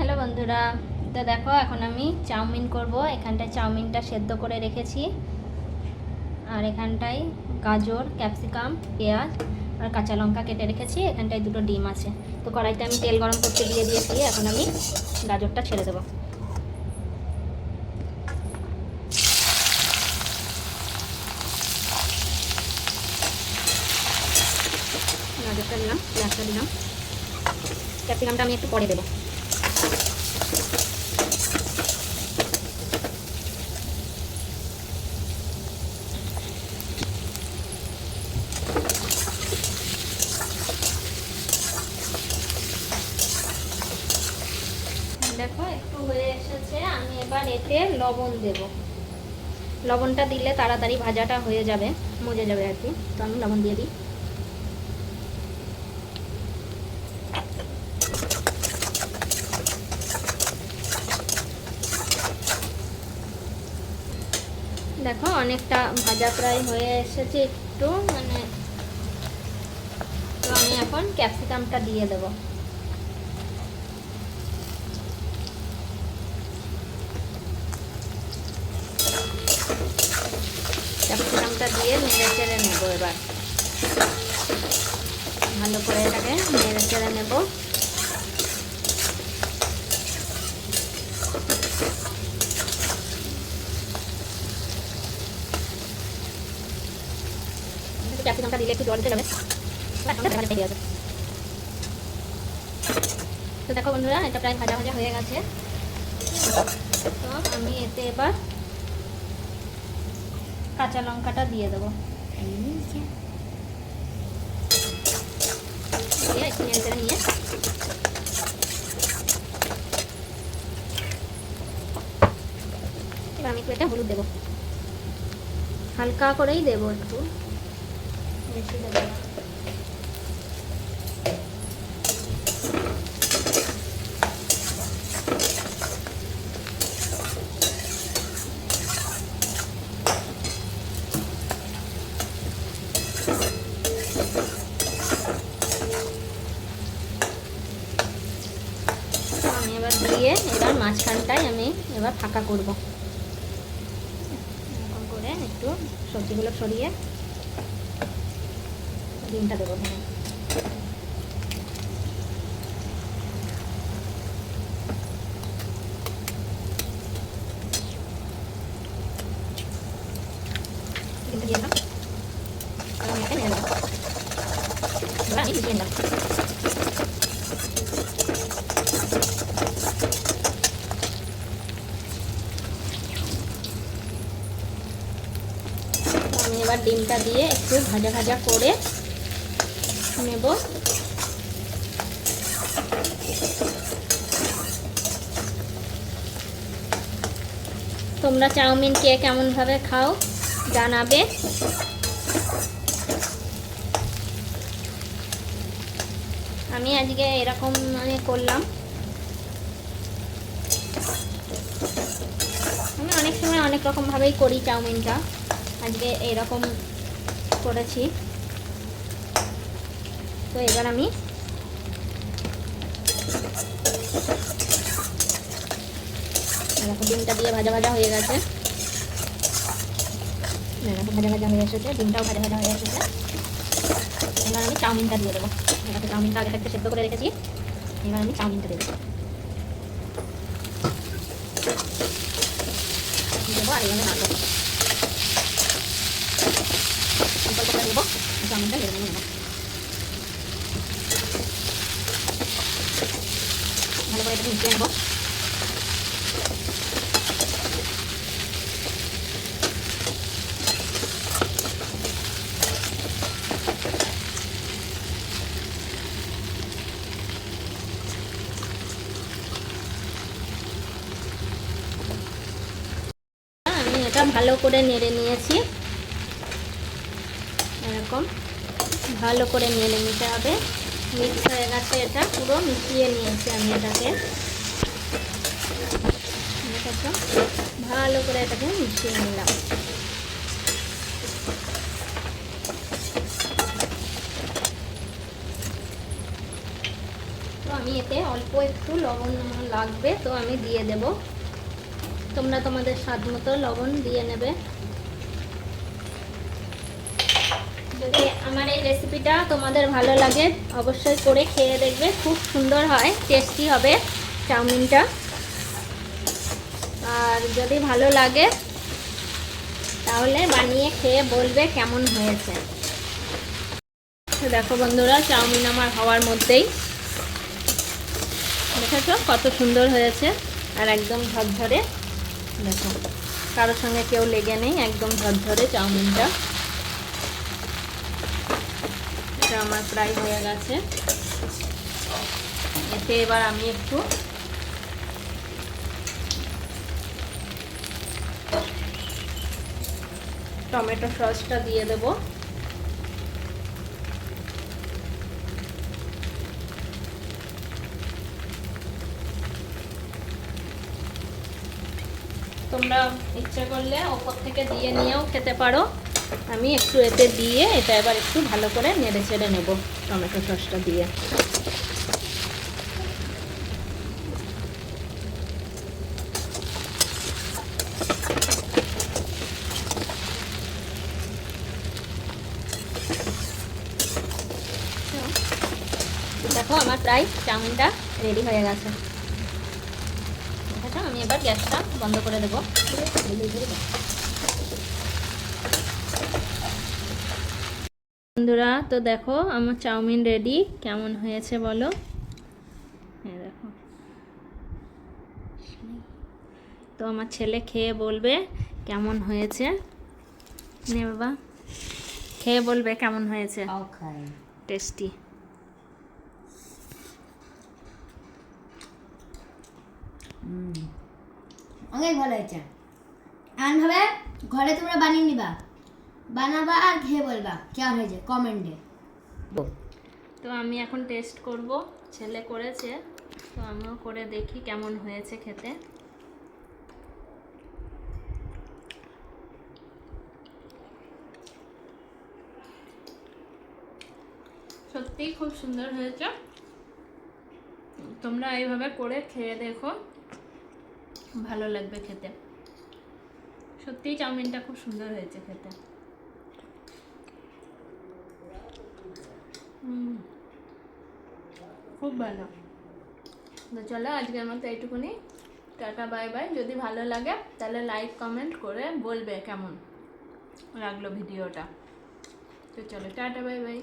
Hello বন্ধুরা, তো দেখো এখন আমি চাউমিন করব। এখানটায় চাউমিনটা সেদ্ধ করে রেখেছি, আর এখানটায় গাজর, ক্যাপসিকাম, পেঁয়াজ আর কাঁচা লঙ্কা কেটে রেখেছি। এখানটায় দুটো ডিম আছে। তো কড়াইতে আমি তেল গরম করতে দিয়ে দিয়েছি। এখন আমি গাজরটা ছেড়ে দেবো। গাজরটা দিলাম, পেঁয়াজটা দিলাম, ক্যাপসিকামটা আমি একটু পরে দেবো। দেখো একটু হয়ে এসেছে, আমি এবার এতে লবণ দেব। লবণটা দিলে তাড়াতাড়ি ভাজাটা হয়ে যাবে, মজে যাবে আর কি। তো আমি লবণ দিয়ে দিই। দেখো অনেকটা ভাজা প্রায় হয়ে এসেছে, একটু মানে। তো আমি এখন ক্যাপসিকামটা দিয়ে দেব। ক্যাপসিকামটা দিয়ে নেড়ে চেড়ে নেবো। এবার ভালো করে এটাকে নেড়ে চেড়ে নেব। ক্যাপসিকামটা দিলে একটু জল উঠে যাবে। তো দেখো বন্ধুরা, এটা প্রায় ভাজা ভাজা হয়ে গেছে। তো আমি এতে এবার কাঁচা লঙ্কাটা দিয়ে দেবো। একটু নেড়ে চেড়ে নিয়ে এবার আমি একটু এটা হলুদ দেবো, হালকা করেই দেবো, একটু বেশি দেবো। আমি এবার দিয়ে এবার মাঝখানটায় আমি এবার ফাঁকা করব। এরকম করে একটু সবজিগুলো সরিয়ে ডিমটা দেবো। ডিমটা দিয়ে দিলাম, আমি এখানে নেড়ে দেবো। এবার আমি মিশিয়ে নিলাম। আমি এবার ডিমটা দিয়ে একটু ভাজা ভাজা করে নেব। তোমরা চাউমিন কে কেমনভাবে খাও জানাবে। আমি আজকে এরকম মানে করলাম। আমি অনেক সময় অনেক রকমভাবেই করি চাউমিনটা, আজকে এইরকম করেছি। তো এবার আমি ডিমটা দিয়ে ভাজা ভাজা হয়ে গেছে। ভাজা ভাজা হয়ে এসেছে, ডিমটাও ভাজা ভাজা হয়ে এসেছে। এবার আমি চাউমিনটা দিয়ে দেবো। এবার চাউমিনটা আগে থেকে সেদ্ধ করে রেখেছি, এবার আমি চাউমিনটা দিয়ে দেবো। দেবো আর এইভাবে নাড়বো। অল্প করে দেবো, চাউমিনটা লেগে নেবো। ভালো করে এটা মিশিয়ে নেবো। আমি এটা ভালো করে নেড়ে নিয়েছি। এরকম ভালো করে নেড়ে নিতে হবে। মিক্স হয়ে গেছে, এটা পুরো মিশিয়ে নিয়েছি আমি এটাকে। ভালো করে এটাকে মিশিয়ে নিলাম। তো আমি আমি এতে অল্প একটু লবণ লাগবে, তো আমি দিয়ে দেব। তোমরা তোমাদের স্বাদ মতো লবণ দিয়ে নেবে। যদি আমার এই রেসিপিটা তোমাদের ভালো লাগে অবশ্যই করে খেয়ে দেখবে, খুব সুন্দর হয়, টেস্টি হবে চাউমিনটা। আর যদি ভালো লাগে তাহলে বানিয়ে খেয়ে বলবে কেমন হয়েছে। দেখো বন্ধুরা, চাউমিন আমার হওয়ার মধ্যেই, দেখেছো কত সুন্দর হয়েছে আর একদম ঝরঝরে। দেখো কারোর সঙ্গে কেউ লেগে নেই, একদম ঝরঝরে চাউমিনটা। এটা আমার প্রায় হয়ে গেছে। এতে এবার আমি একটু টমেটো সসটা দিয়ে দেব। তোমরা ইচ্ছে করলে ওপর থেকে দিয়ে নিয়েও খেতে পারো। আমি একটু এতে দিয়ে এটা এবার একটু ভালো করে নেড়ে চেড়ে নেব টমেটো সসটা দিয়ে। দেখো আমার প্রায় চাউমিনটা রেডি হয়ে গেছে। দেখো আমি এবার গ্যাসটা বন্ধ করে দেবো। বন্ধুরা তো দেখো আমার চাউমিন রেডি, কেমন হয়েছে বলো। হ্যাঁ দেখো, তো আমার ছেলে খেয়ে বলবে কেমন হয়েছে। নে বাবা, খেয়ে বলবে কেমন হয়েছে। টেস্টি। অনেক ভালো হয়েছে। এমনভাবে ঘরে তোমরা বানিয়ে নিবা, বানাবা আর খেয়ে বলবা কেমন হয়েছে কমেন্টে। তো আমি এখন টেস্ট করব, ছেলে করেছে তো আমিও করে দেখি কেমন হয়েছে খেতে। সত্যিই খুব সুন্দর হয়েছে। তোমরা এইভাবে করে খেয়ে দেখো, ভালো লাগবে খেতে। সত্যিই চাউমিনটা খুব সুন্দর হয়েছে খেতে। খুব ভালো। তো চলো আজকের মতো এইটুকুনি, টাটা বাই বাই। যদি ভালো লাগে তাহলে লাইক কমেন্ট করে বলবে কেমন লাগলো ভিডিওটা। তো চলো টাটা বাই বাই।